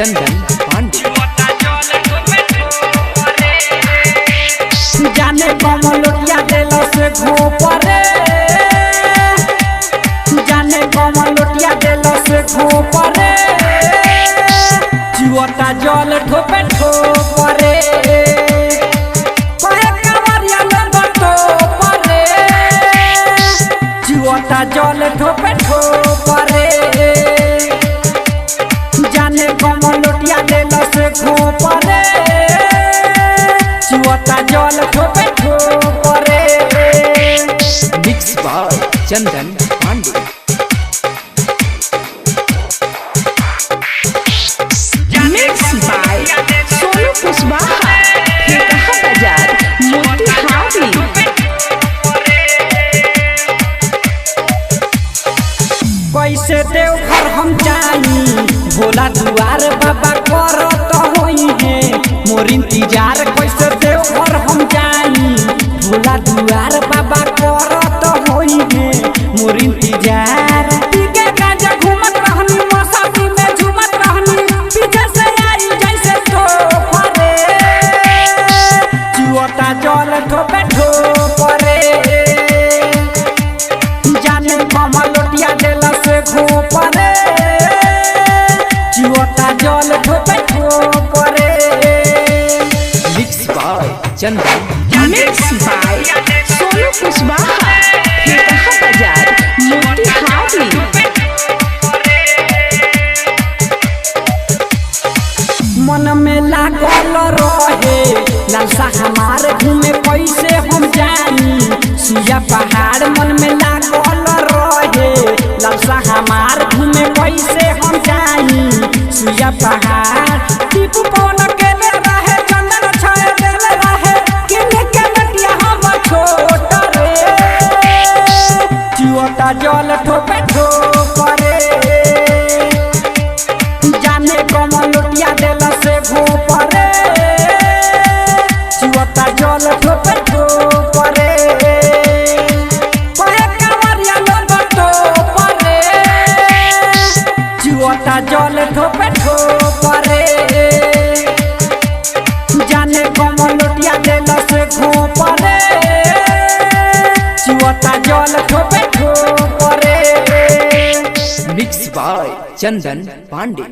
चंदन पांडे। जाने कमलोटिया दिल से घोपरे, जाने कमलोटिया दिल से घोपरे, जुआता जल ठोपे ठोपरे, कहे कांवरिया लंबा ठोपरे, जुआता जल ठोपे ठोपरे, जाने कमलोटिया दिल से घोपरे, जुआता जल ठोपे ठोपरे। Mix by Chandan Pandey. Mix by Sonu Kushwaha, Theka Bazar, Motihari. कैसे देवघर हम जाई, भोला दुआर बाबा करत होई है मोर इंतजार। कैसे देवघर हम जाई, भोला दुआर बाबा करत होई है मोर इंतजार। पीके गांजा घूमत रहनी, मसाती में झूमत रहनी, पीछे से आई जैसे ठोपरे, जुआता जल ठोपे ठोपरे, जाने कमलोटिया दिल से घोपरे, जुआता जल ठोपे ठोपरे। Mix by Chandan. Mix by Sonu Kushwaha, Theka Bazar, Motihari. मन में लागल रहे लालसा हमार, घूमे कैसे हम जाई सुइया पहाड़। मन में लागल रहे लालसा हमार, घूमे कैसे हम जाई सुइया पहाड़। टीपू पवन के ले रहे, चंदन छाए देले रहे, किने के नटिया हम छोट रे, जुआता जल ठोपे ठोपरे, जाने कमलोटिया दिल से घोपरे, जुआता जल ठोपे ठोपरे, कहे कांवरिया लंबा ठोपरे, जुआता जल ठोपे ठोपरे, जाने कमलोटिया दिल से घोपरे, जुआता जल ठोपे ठोपरे। Mix by Chandan Pandey.